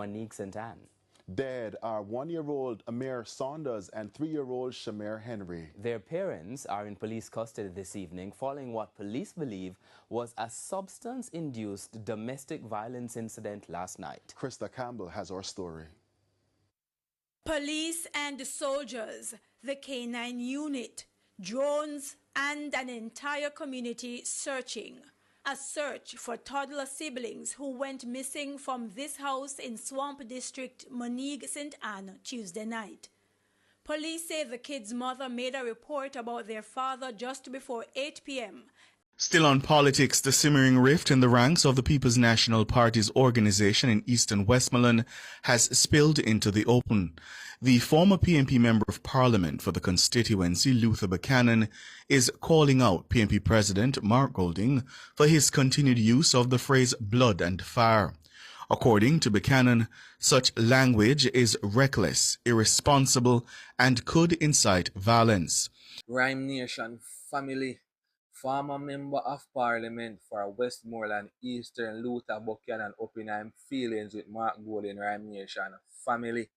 Monique St. Anne. Dead are 1-year-old Amir Saunders and 3-year-old Shamir Henry. Their parents are in police custody this evening following what police believe was a substance-induced domestic violence incident last night. Krista Campbell has our story. Police and soldiers, the K9 unit, drones, and an entire community searching. A search for toddler siblings who went missing from this house in Swamp District, Monique St. Anne, Tuesday night. Police say the kids' mother made a report about their father just before 8 p.m. Still on politics, the simmering rift in the ranks of the People's National Party's organization in Eastern Westmoreland has spilled into the open. The former PNP Member of Parliament for the constituency, Luther Buchanan, is calling out PNP President Mark Golding for his continued use of the phrase blood and fire. According to Buchanan, such language is reckless, irresponsible, and could incite violence. Rhyme Nation family. Former Member of Parliament for Westmoreland Eastern Luther Buchanan open him feelings with Mark Golding Rhyme Nation family.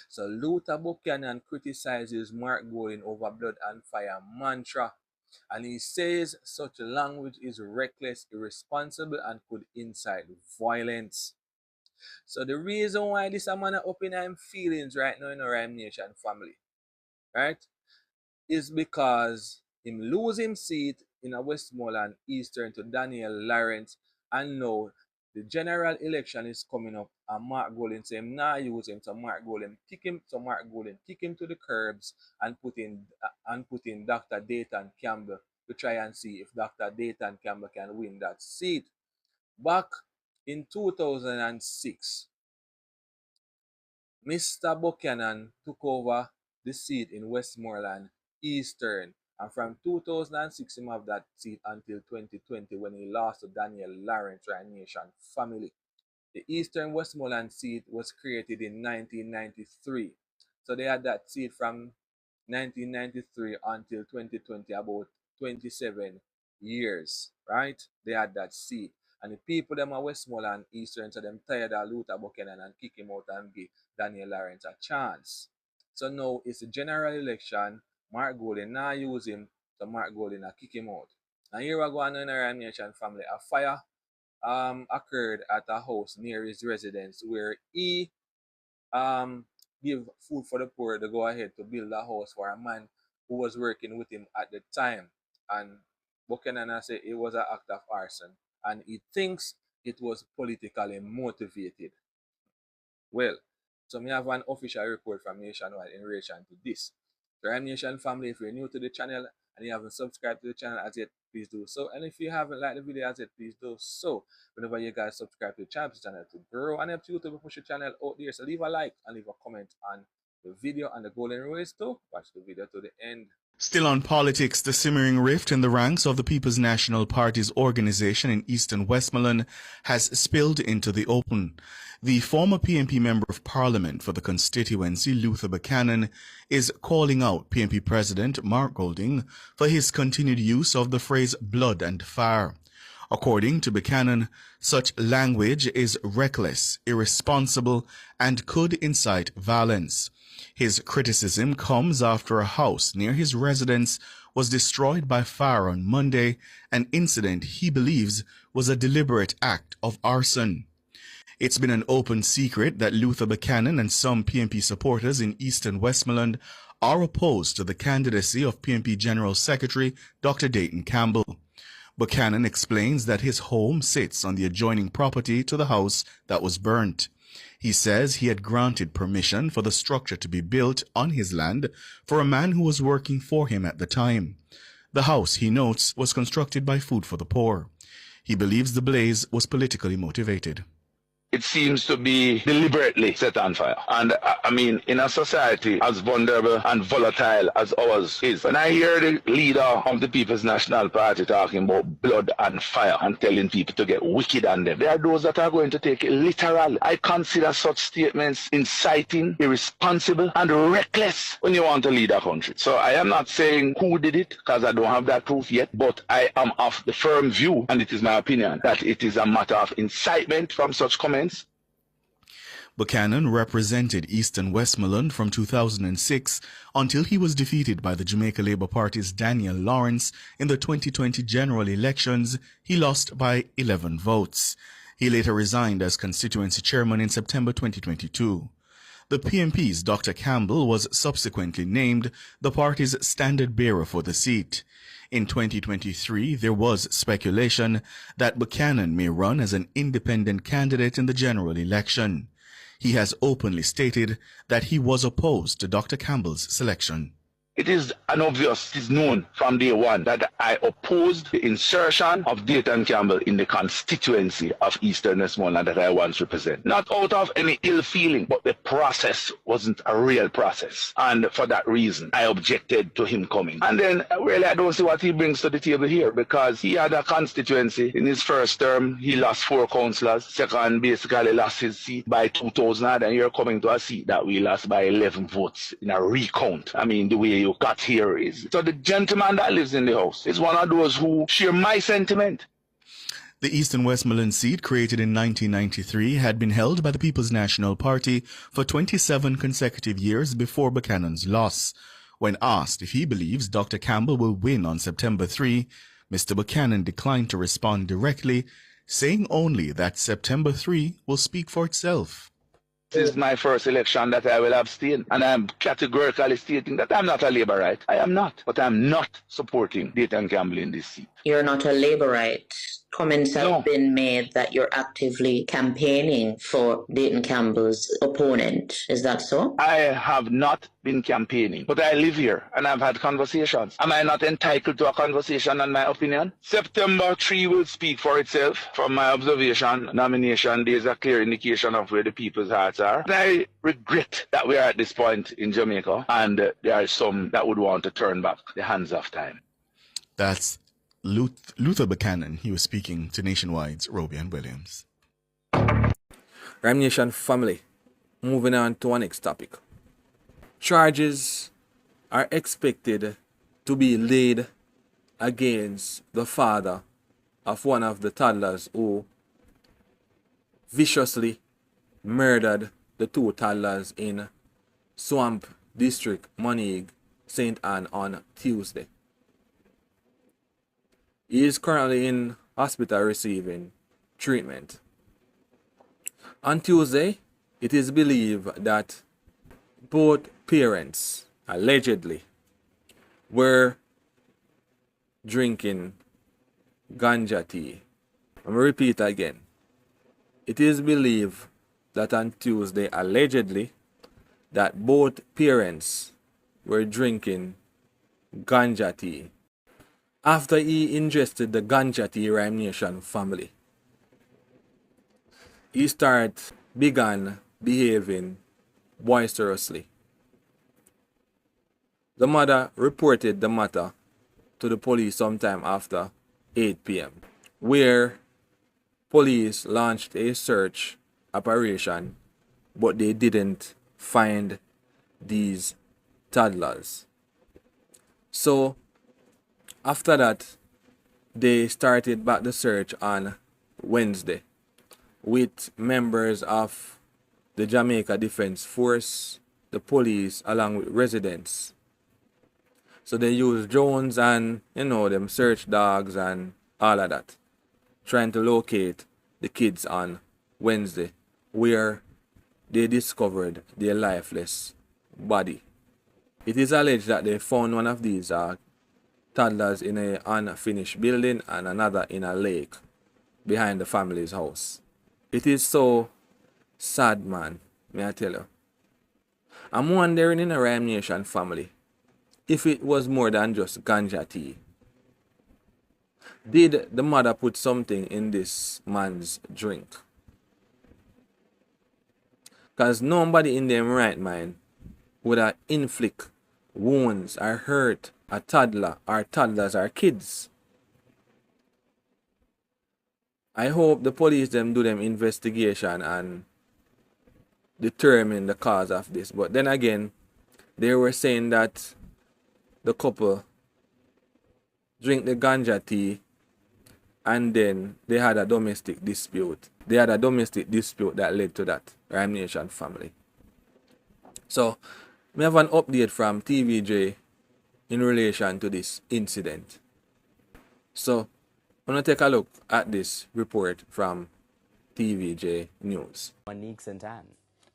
So Luther Buchanan criticizes Mark Golding over blood and fire mantra, and he says such language is reckless, irresponsible, and could incite violence. So the reason why this man open him feelings right now in the Rhyme Nation family, right, is because him lose him seat in a Westmoreland Eastern to Daniel Lawrence, and now the general election is coming up, and Mark Golding say him not use him, so Mark Golding kick him to the curbs and put in Dr. Dayton Campbell to try and see if Dr. Dayton Campbell can win that seat. Back in 2006, Mr. Buchanan took over the seat in Westmoreland Eastern, and from 2006 he have that seat until 2020 when he lost to Daniel Lawrence Rhyme Nation family. The Eastern Westmoreland seat was created in 1993. So they had that seat from 1993 until 2020, about 27 years, right? They had that seat. And the people them are Westmoreland Eastern, so them tired of Luther Buchanan and kick him out and give Daniel Lawrence a chance. So now it's a general election. Mark Golding now use him, so Mark Golding kick him out. And here we go on in the Rhyme Nation family. A fire occurred at a house near his residence where he give food for the poor to go ahead to build a house for a man who was working with him at the time. And Buchanan said it was an act of arson, and he thinks it was politically motivated. Well, so we have an official report from Nationwide in relation to this. The Rhyme Nation family, if you're new to the channel and you haven't subscribed to the channel as yet, please do so. And if you haven't liked the video as yet, please do so. Whenever you guys subscribe to the channel to grow and help you to push the channel out there. So leave a like and leave a comment on the video and the golden rules too. Watch the video to the end. Still on politics, the simmering rift in the ranks of the People's National Party's organization in Eastern Westmoreland has spilled into the open. The former PNP Member of Parliament for the constituency, Luther Buchanan, is calling out PNP President Mark Golding for his continued use of the phrase blood and fire. According to Buchanan, such language is reckless, irresponsible, and could incite violence. His criticism comes after a house near his residence was destroyed by fire on Monday, an incident he believes was a deliberate act of arson. It's been an open secret that Luther Buchanan and some PNP supporters in Eastern Westmoreland are opposed to the candidacy of PNP General Secretary Dr. Dayton Campbell. Buchanan explains that his home sits on the adjoining property to the house that was burnt. He says he had granted permission for the structure to be built on his land for a man who was working for him at the time. The house, he notes, was constructed by Food for the Poor. He believes the blaze was politically motivated. It seems to be deliberately set on fire. And I mean, in a society as vulnerable and volatile as ours is, when I hear the leader of the People's National Party talking about blood and fire and telling people to get wicked on them, there are those that are going to take it literal. I consider such statements inciting, irresponsible, and reckless when you want to lead a country. So I am not saying who did it, because I don't have that proof yet, but I am of the firm view, and it is my opinion, that it is a matter of incitement from such comments. Buchanan represented Eastern Westmoreland from 2006 until he was defeated by the Jamaica Labour Party's Daniel Lawrence in the 2020 general elections. He lost by 11 votes. He later resigned as constituency chairman in September 2022. The PMP's Dr. Campbell was subsequently named the party's standard bearer for the seat. In 2023, there was speculation that Buchanan may run as an independent candidate in the general election. He has openly stated that he was opposed to Dr. Campbell's selection. It is it is known from day one that I opposed the insertion of Dayton Campbell in the constituency of Eastern Westmoreland that I once represent. Not out of any ill feeling, but the process wasn't a real process. And for that reason, I objected to him coming. And then really I don't see what he brings to the table here, because he had a constituency. In his first term, he lost 4 councillors. Second, basically lost his seat by 2,000, and you're coming to a seat that we lost by 11 votes in a recount. I mean, the way you got here is. So the gentleman that lives in the house is one of those who share my sentiment. The Eastern Westmoreland seat, created in 1993, had been held by the People's National Party for 27 consecutive years before Buchanan's loss. When asked if he believes Dr. Campbell will win on September 3, Mr. Buchanan declined to respond directly, saying only that September 3 will speak for itself. This is my first election that I will abstain, and I'm categorically stating that I'm not a Labourite. I am not, but I'm not supporting Dayton Campbell in this seat. You're not a Labourite. Comments have been made that you're actively campaigning for Dayton Campbell's opponent. Is that so? I have not been campaigning, but I live here and I've had conversations. Am I not entitled to a conversation on my opinion? September 3 will speak for itself. From my observation, nomination day is a clear indication of where the people's hearts are. And I regret that we are at this point in Jamaica, and there are some that would want to turn back the hands of time. That's Luther Buchanan. He was speaking to Nationwide's Roby and Williams. Ram Nation family, moving on to our next topic. Charges are expected to be laid against the father of one of the toddlers who viciously murdered the 2 toddlers in Swamp District, Moneague, St. Anne on Tuesday. He is currently in hospital receiving treatment. On Tuesday, it is believed that both parents allegedly were drinking ganja tea. I'm going to repeat again. It is believed that on Tuesday, allegedly, that both parents were drinking ganja tea. After he ingested the ganja tea, Rhyme Nation family, he began behaving boisterously. The mother reported the matter to the police sometime after 8 p.m., where police launched a search operation, but they didn't find these toddlers. So after that, they started back the search on Wednesday with members of the Jamaica Defense Force, the police, along with residents. So they used drones and, them search dogs and all of that, trying to locate the kids on Wednesday, where they discovered their lifeless body. It is alleged that they found one of these toddlers in an unfinished building and another in a lake behind the family's house. It is so sad, man, may I tell you. I'm wondering in a Rhyme Nation family if it was more than just ganja tea. Did the mother put something in this man's drink? Because nobody in their right mind would have inflict wounds or hurt a toddler or toddlers or kids. I hope the police them do them investigation and determine the cause of this. But then again, they were saying that the couple drink the ganja tea and then they had a domestic dispute. They had a domestic dispute that led to that Rhyme Nation family. So, we have an update from TVJ in relation to this incident. So, I'm going to take a look at this report from TVJ News. Monique St. Anne.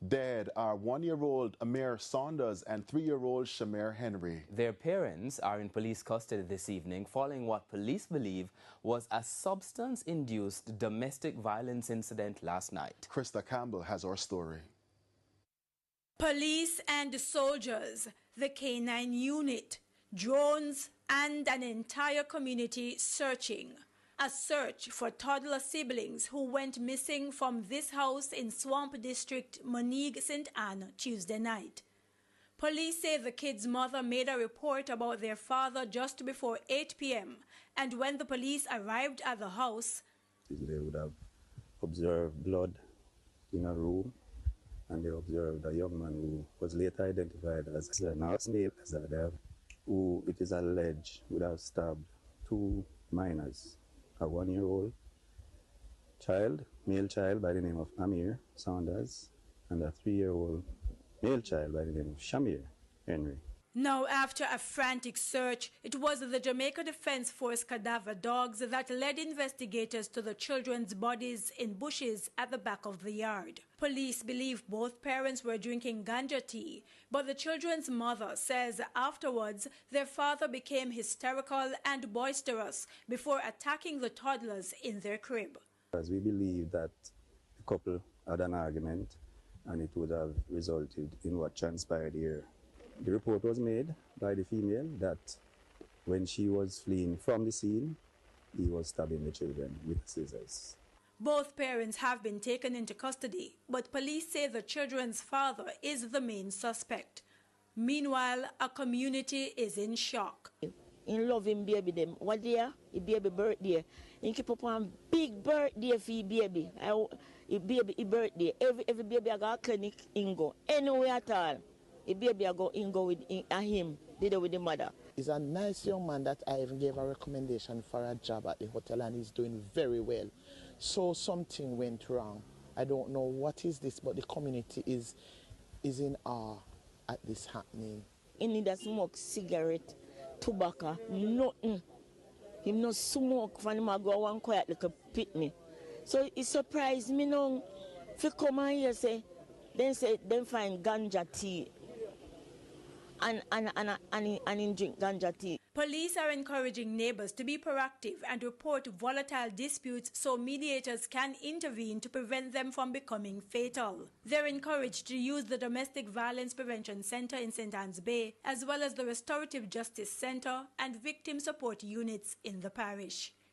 Dead are 1-year-old Amir Saunders and 3-year-old Shamir Henry. Their parents are in police custody this evening following what police believe was a substance-induced domestic violence incident last night. Krista Campbell has our story. Police and soldiers, the K9 unit, drones, and an entire community searching. A search for toddler siblings who went missing from this house in Swamp District, Monique St. Anne, Tuesday night. Police say the kids' mother made a report about their father just before 8 p.m. and when the police arrived at the house, they would have observed blood in a room, and they observed a young man who was later identified as a nurse named Azadar, who it is alleged would have stabbed 2 minors. A 1-year-old child, male child by the name of Amir Saunders, and a 3-year-old male child by the name of Shamir Henry. Now, after a frantic search, it was the Jamaica Defense Force cadaver dogs that led investigators to the children's bodies in bushes at the back of the yard. Police believe both parents were drinking ganja tea, but the children's mother says afterwards their father became hysterical and boisterous before attacking the toddlers in their crib. As we believe that the couple had an argument and it would have resulted in what transpired here. The report was made by the female that when she was fleeing from the scene, he was stabbing the children with scissors. Both parents have been taken into custody, but police say the children's father is the main suspect. Meanwhile, a community is in shock. In love him baby them. What day? His baby birthday. He keep up one big birthday for his baby. His baby birthday. Every baby I got a clinic in go. Anywhere at all. His baby I go in go with him. Did it with the mother. He's a nice young man that I even gave a recommendation for a job at the hotel, and he's doing very well. So something went wrong. I don't know what is this, but the community is in awe at this happening. He need a smoke cigarette, tobacco, nothing. He no smoke from him go one quiet like a pitney. So it surprised me now. If you come and here say then find ganja tea. And drink ganja tea. Police are encouraging neighbors to be proactive and report volatile disputes so mediators can intervene to prevent them from becoming fatal. They're encouraged to use the Domestic Violence Prevention Center in St. Anne's Bay, as well as the Restorative Justice Center and victim support units in the parish.